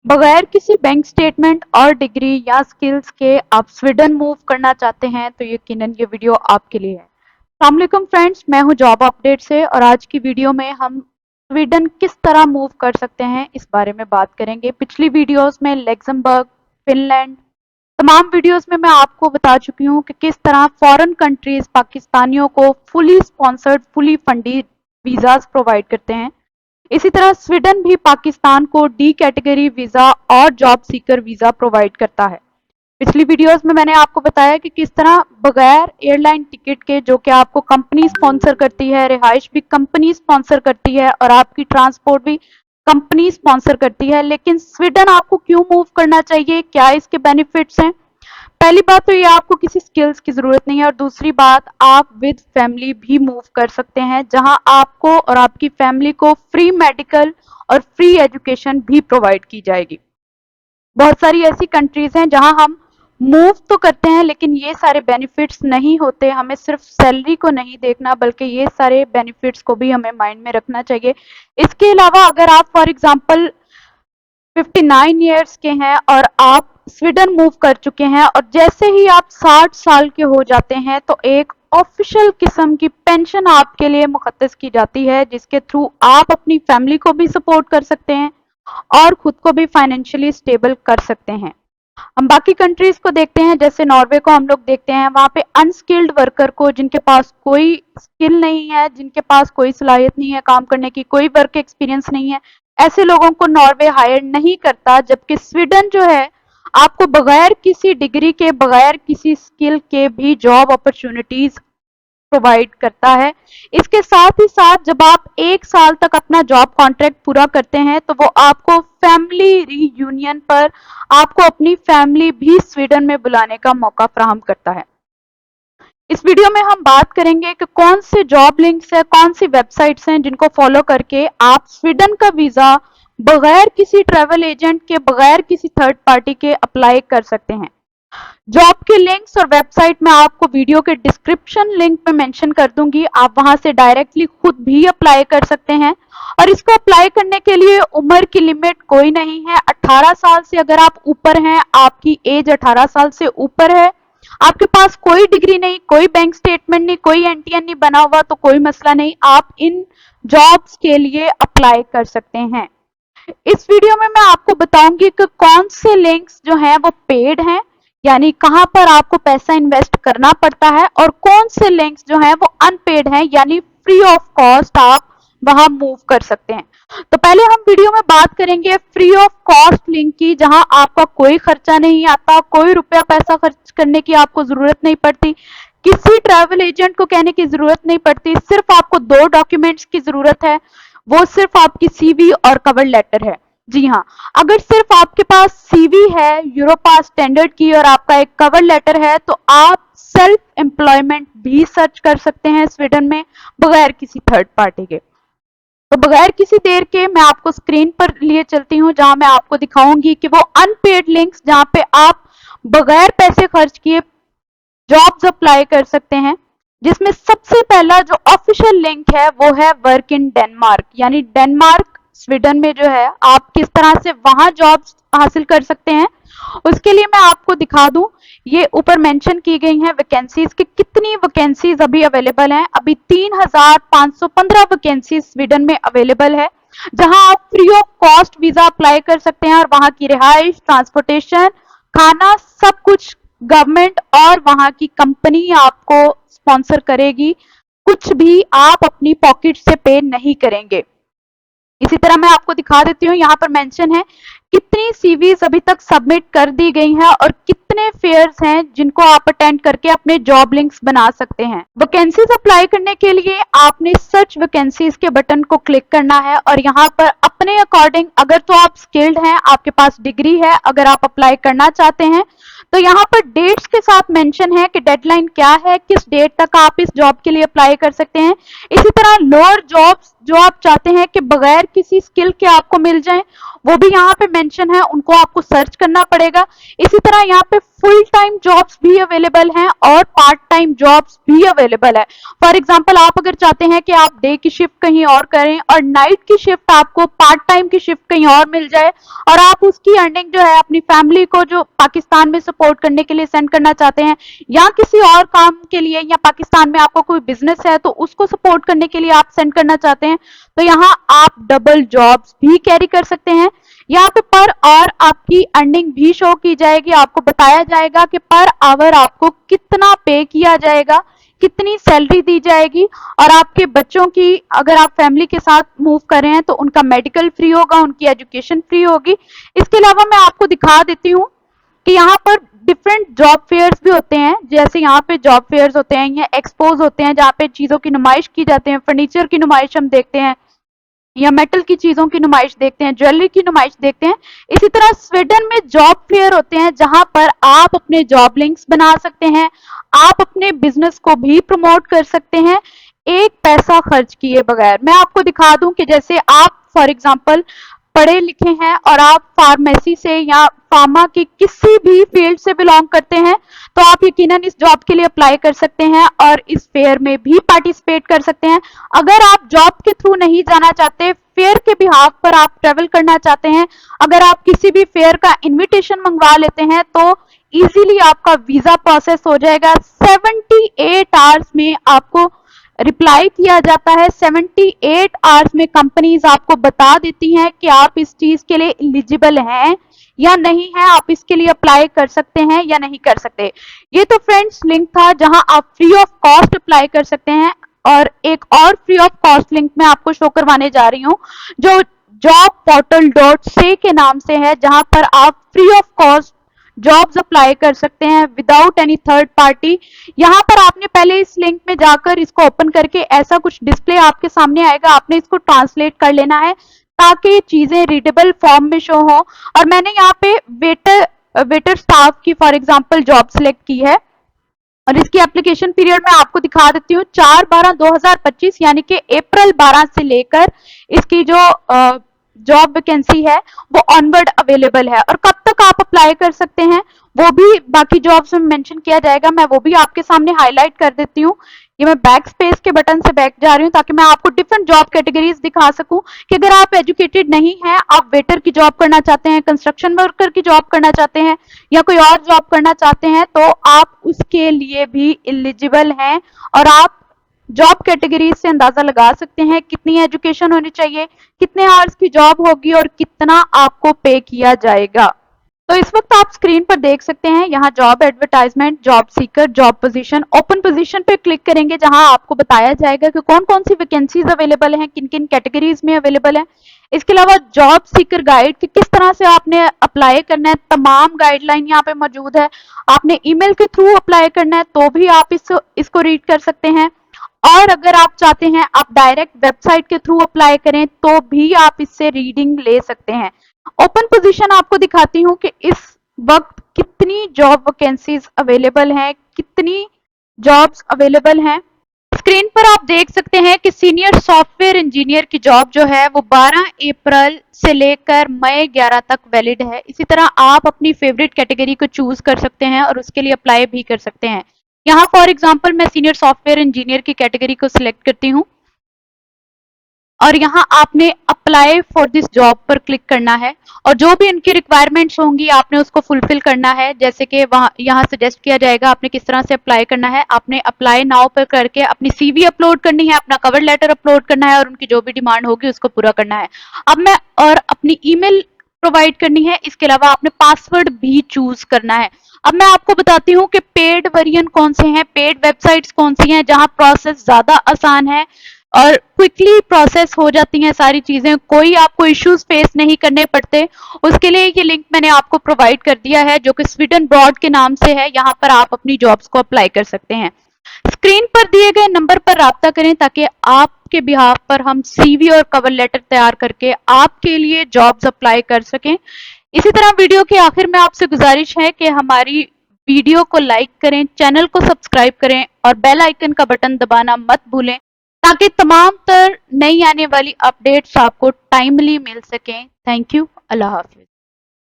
बगैर किसी bank statement और डिग्री या स्किल्स के आप स्वीडन मूव करना चाहते हैं तो यकीनन ये वीडियो आपके लिए है। अस्सलाम वालेकुम फ्रेंड्स, मैं हूं जॉब अपडेट से और आज की वीडियो में हम स्वीडन किस तरह मूव कर सकते हैं इस बारे में बात करेंगे। पिछली वीडियोस में लग्जमबर्ग, फिनलैंड, तमाम वीडियोस में मैं आपको बता चुकी हूँ कि किस तरह फॉरेन कंट्रीज पाकिस्तानियों को fully sponsored, fully funded visas provide करते हैं। इसी तरह स्वीडन भी पाकिस्तान को डी कैटेगरी वीजा और जॉब सीकर वीजा प्रोवाइड करता है। पिछली वीडियोस में मैंने आपको बताया कि किस तरह बगैर एयरलाइन टिकट के, जो कि आपको कंपनी स्पॉन्सर करती है, रिहाइश भी कंपनी स्पॉन्सर करती है और आपकी ट्रांसपोर्ट भी कंपनी स्पॉन्सर करती है, लेकिन स्वीडन आपको क्यों मूव करना चाहिए, क्या इसके बेनिफिट्स हैं। पहली बात तो ये, आपको किसी स्किल्स की जरूरत नहीं है और दूसरी बात, आप विद फैमिली भी मूव कर सकते हैं जहां आपको और आपकी फैमिली को फ्री मेडिकल और फ्री एजुकेशन भी प्रोवाइड की जाएगी। बहुत सारी ऐसी कंट्रीज हैं जहां हम मूव तो करते हैं लेकिन ये सारे बेनिफिट्स नहीं होते। हमें सिर्फ सैलरी को नहीं देखना बल्कि ये सारे बेनिफिट्स को भी हमें माइंड में रखना चाहिए। इसके अलावा अगर आप फॉर एग्जांपल 59 ईयर्स के हैं और आप स्वीडन मूव कर चुके हैं और जैसे ही आप 60 साल के हो जाते हैं तो एक ऑफिशियल किस्म की पेंशन आपके लिए मुखत्तस की जाती है, जिसके थ्रू आप अपनी फैमिली को भी सपोर्ट कर सकते हैं और खुद को भी फाइनेंशियली स्टेबल कर सकते हैं। हम बाकी कंट्रीज को देखते हैं, जैसे नॉर्वे को हम लोग देखते हैं, वहां पे अनस्किल्ड वर्कर को, जिनके पास कोई स्किल नहीं है, जिनके पास कोई सलाहियत नहीं है काम करने की, कोई वर्क एक्सपीरियंस नहीं है, ऐसे लोगों को नॉर्वे हायर नहीं करता। जबकि स्वीडन जो है आपको बगैर किसी डिग्री के, बगैर किसी स्किल के भी जॉब अपॉर्चुनिटीज प्रोवाइड करता है। इसके साथ ही साथ जब आप 1 साल तक अपना जॉब कॉन्ट्रैक्ट पूरा करते हैं तो वो आपको फैमिली रीयूनियन पर आपको अपनी फैमिली भी स्वीडन में बुलाने का मौका फराहम करता है। इस वीडियो में हम बात करेंगे कि कौन से जॉब लिंक्स है, कौन सी वेबसाइट्स हैं जिनको फॉलो करके आप स्वीडन का वीजा बगैर किसी ट्रैवल एजेंट के, बगैर किसी थर्ड पार्टी के अप्लाई कर सकते हैं। जॉब के लिंक्स और वेबसाइट मैं आपको वीडियो के डिस्क्रिप्शन लिंक में मेंशन कर दूंगी, आप वहां से डायरेक्टली खुद भी अप्लाई कर सकते हैं। और इसको अप्लाई करने के लिए उम्र की लिमिट कोई नहीं है। 18 साल से अगर आप ऊपर हैं, आपकी एज 18 साल से ऊपर है, आपके पास कोई डिग्री नहीं, कोई बैंक स्टेटमेंट नहीं, कोई एनटीएन नहीं बना हुआ, तो कोई मसला नहीं, आप इन जॉब्स के लिए अप्लाई कर सकते हैं। इस वीडियो में मैं आपको बताऊंगी कि कौन से लिंक्स जो हैं वो पेड हैं, यानी कहां पर आपको पैसा इन्वेस्ट करना पड़ता है, और कौन से लिंक्स जो हैं वो अनपेड हैं, यानी फ्री ऑफ कॉस्ट आप वहां मूव कर सकते हैं। तो पहले हम वीडियो में बात करेंगे फ्री ऑफ कॉस्ट लिंक की, जहां आपका कोई खर्चा नहीं आता, कोई रुपया पैसा खर्च करने की आपको जरूरत नहीं पड़ती, किसी ट्रैवल एजेंट को कहने की जरूरत नहीं पड़ती। सिर्फ आपको 2 डॉक्यूमेंट्स की जरूरत है, वो सिर्फ आपकी सीवी और कवर लेटर है। जी हाँ, अगर सिर्फ आपके पास सीवी है यूरोपास स्टैंडर्ड की और आपका एक कवर लेटर है तो आप सेल्फ एम्प्लॉयमेंट भी सर्च कर सकते हैं स्वीडन में बगैर किसी थर्ड पार्टी के। तो बगैर किसी देर के मैं आपको स्क्रीन पर लिए चलती हूँ, जहां मैं आपको दिखाऊंगी कि वो अनपेड लिंक्स जहां पे आप बगैर पैसे खर्च किए जॉब्स अप्लाई कर सकते हैं। जिसमें सबसे पहला जो ऑफिशियल लिंक है वो है वर्क इन डेनमार्क, यानी डेनमार्क स्वीडन में जो है आप किस तरह से वहां जॉब्स हासिल कर सकते हैं। उसके लिए मैं आपको दिखा दूं, ये ऊपर मेंशन की गई हैं वैकेंसीज की, कितनी वैकेंसीज अभी अवेलेबल हैं। अभी 3515 वैकेंसीज स्वीडन में अवेलेबल है, जहां आप free of cost visa apply कर सकते हैं और वहां की रिहाइश, ट्रांसपोर्टेशन, खाना, सब कुछ गवर्नमेंट और वहां की कंपनी आपको स्पॉन्सर करेगी। कुछ भी आप अपनी पॉकेट से पे नहीं करेंगे। इसी तरह मैं आपको दिखा देती हूँ, यहाँ पर मेंशन है कितनी सीवीज अभी तक सबमिट कर दी गई हैं और कितने फेयर्स हैं जिनको आप अटेंड करके अपने जॉब लिंक्स बना सकते हैं। वैकेंसीज अप्लाई करने के लिए आपने सर्च वैकेंसीज के बटन को क्लिक करना है और यहाँ पर अपने अकॉर्डिंग, अगर तो आप स्किल्ड हैं, आपके पास डिग्री है, अगर आप अप्लाई करना चाहते हैं तो यहाँ पर डेट्स के साथ मेंशन है कि डेडलाइन क्या है, किस डेट तक आप इस जॉब के लिए अप्लाई कर सकते हैं। इसी तरह लोअर जॉब्स जो आप चाहते हैं कि बगैर किसी स्किल के आपको मिल जाए, वो भी यहाँ पे मेंशन है, उनको आपको सर्च करना पड़ेगा। इसी तरह यहाँ पे फुल टाइम जॉब्स भी अवेलेबल हैं और पार्ट टाइम जॉब्स भी अवेलेबल है। फॉर एग्जांपल, आप अगर चाहते हैं कि आप डे की शिफ्ट कहीं और करें और नाइट की शिफ्ट आपको पार्ट टाइम की शिफ्ट कहीं और मिल जाए, और आप उसकी अर्निंग जो है अपनी फैमिली को जो पाकिस्तान में सपोर्ट करने के लिए सेंड करना चाहते हैं, या किसी और काम के लिए, या पाकिस्तान में आपको कोई बिजनेस है तो उसको सपोर्ट करने के लिए आप सेंड करना चाहते हैं, तो यहाँ आप डबल जॉब्स भी कैरी कर सकते हैं। यहाँ पे पर आवर आपकी अर्निंग भी शो की जाएगी, आपको बताया जाएगा कि पर आवर आपको कितना पे किया जाएगा, कितनी सैलरी दी जाएगी, और आपके बच्चों की, अगर आप फैमिली के साथ मूव कर रहे हैं तो उनका मेडिकल फ्री होगा, उनकी एजुकेशन फ्री होगी। इसके अलावा मैं आपको दिखा देती हूँ कि यहाँ पर डिफरेंट जॉब फेयर्स भी होते हैं। जैसे यहाँ पे जॉब फेयर्स होते हैं या एक्सपोज होते हैं, जहाँ पे चीजों की नुमाइश की जाते हैं, फर्नीचर की नुमाइश हम देखते हैं, या मेटल की चीजों की नुमाइश देखते हैं, ज्वेलरी की नुमाइश देखते हैं। इसी तरह स्वीडन में जॉब फेयर होते हैं, जहां पर आप अपने जॉब लिंक्स बना सकते हैं, आप अपने बिजनेस को भी प्रमोट कर सकते हैं एक पैसा खर्च किए बगैर। मैं आपको दिखा दूं कि जैसे आप फॉर एग्जांपल पढ़े लिखे हैं और आप फार्मेसी से या फार्मा की किसी भी फील्ड से बिलोंग करते हैं, तो आप यकीनन इस जॉब के लिए अप्लाई कर सकते हैं और इस फेयर में भी पार्टिसिपेट कर सकते हैं। अगर आप जॉब के थ्रू नहीं जाना चाहते, फेयर के बिहाफ पर आप ट्रेवल करना चाहते हैं, अगर आप किसी भी फेयर का इनविटेशन मंगवा लेते हैं, तो इजीली आपका वीजा प्रोसेस हो जाएगा। 78 आवर्स में आपको रिप्लाई किया जाता है। 78 आवर्स में कंपनीज आपको बता देती हैं कि आप इस चीज के लिए एलिजिबल हैं या नहीं है, आप इसके लिए अप्लाई कर सकते हैं या नहीं कर सकते। ये तो फ्रेंड्स लिंक था जहां आप फ्री ऑफ कॉस्ट अप्लाई कर सकते हैं, और एक और फ्री ऑफ कॉस्ट लिंक मैं आपको शो करवाने जा रही हूं, जो jobportal.se के नाम से है, जहां पर आप free of cost jobs apply कर सकते हैं विदाउट एनी थर्ड पार्टी। यहाँ पर आपने पहले इस लिंक में जाकर इसको ओपन करके ऐसा कुछ डिस्प्ले आपके सामने आएगा, आपने इसको ट्रांसलेट कर लेना है ताकि चीजें रीडेबल फॉर्म में शो हो। और मैंने यहाँ पे वेटर स्टाफ की फॉर एग्जांपल जॉब सिलेक्ट की है, और इसकी एप्लीकेशन पीरियड मैं आपको दिखा देती हूँ। 4/12/2025 यानी कि अप्रैल 12 से लेकर इसकी जो जॉब वैकेंसी है वो ऑनवर्ड अवेलेबल है, और कब तक आप अप्लाई कर सकते हैं वो भी बाकी जॉब्स में मेंशन किया जाएगा। मैं वो भी आपके सामने हाईलाइट कर देती हूँ। ये मैं बैक स्पेस के बटन से बैक जा रही हूँ ताकि मैं आपको डिफरेंट जॉब कैटेगरीज दिखा सकूं कि अगर आप एजुकेटेड नहीं हैं, आप वेटर की जॉब करना चाहते हैं, कंस्ट्रक्शन वर्कर की जॉब करना चाहते हैं, या कोई और जॉब करना चाहते हैं, तो आप उसके लिए भी एलिजिबल हैं। और आप जॉब कैटेगरीज से अंदाजा लगा सकते हैं कितनी एजुकेशन होनी चाहिए, कितने आवर्स की जॉब होगी और कितना आपको पे किया जाएगा। तो इस वक्त आप स्क्रीन पर देख सकते हैं यहाँ job advertisement, job seeker, job position, open position पे क्लिक करेंगे जहां आपको बताया जाएगा कि कौन कौन सी वैकेंसीज अवेलेबल हैं, किन किन कैटेगरीज में अवेलेबल है। इसके अलावा जॉब सीकर गाइड कि किस तरह से आपने अप्लाई करना है, तमाम गाइडलाइन यहाँ पे मौजूद है। आपने ईमेल के थ्रू अप्लाई करना है तो भी आप इसको रीड कर सकते हैं, और अगर आप चाहते हैं आप डायरेक्ट वेबसाइट के थ्रू अप्लाई करें तो भी आप इससे रीडिंग ले सकते हैं। ओपन पोजीशन आपको दिखाती हूँ कि इस वक्त कितनी जॉब वैकेंसीज अवेलेबल हैं, कितनी जॉब्स अवेलेबल हैं। स्क्रीन पर आप देख सकते हैं कि सीनियर सॉफ्टवेयर इंजीनियर की जॉब जो है वो 12 अप्रैल से लेकर मई 11 तक वैलिड है। इसी तरह आप अपनी फेवरेट कैटेगरी को चूज कर सकते हैं और उसके लिए अप्लाई भी कर सकते हैं। यहाँ फॉर एग्जांपल मैं सीनियर सॉफ्टवेयर इंजीनियर की कैटेगरी को सिलेक्ट करती हूँ, और यहाँ आपने अप्लाई फॉर दिस जॉब पर क्लिक करना है, और जो भी इनकी रिक्वायरमेंट्स होंगी आपने उसको फुलफिल करना है। जैसे कि यहाँ सजेस्ट किया जाएगा आपने किस तरह से अप्लाई करना है। आपने अप्लाई नाउ पर करके अपनी सीवी अपलोड करनी है, अपना कवर लेटर अपलोड करना है, और उनकी जो भी डिमांड होगी उसको पूरा करना है। अब मैं और अपनी ईमेल प्रोवाइड करनी है। इसके अलावा आपने पासवर्ड भी चूज करना है। अब मैं आपको बताती हूँ कि पेड वेरिएंट कौन से हैं, पेड वेबसाइट्स कौन सी हैं जहां प्रोसेस ज्यादा आसान है और क्विकली प्रोसेस हो जाती हैं सारी चीजें, कोई आपको इश्यूज फेस नहीं करने पड़ते। उसके लिए ये लिंक मैंने आपको प्रोवाइड कर दिया है जो कि स्वीडन ब्रॉड के नाम से है। यहाँ पर आप अपनी जॉब्स को अप्लाई कर सकते हैं। स्क्रीन पर दिए गए नंबर पर राब्ता करें ताकि आपके बिहाफ पर हम सीवी और कवर लेटर तैयार करके आपके लिए जॉब्स अप्लाई कर सकें। इसी तरह वीडियो के आखिर में आपसे गुजारिश है कि हमारी वीडियो को लाइक करें, चैनल को सब्सक्राइब करें और बेल आइकन का बटन दबाना मत भूलें ताकि तमाम तर नई आने वाली अपडेट्स आपको टाइमली मिल सकें। Thank you. Allah Hafiz.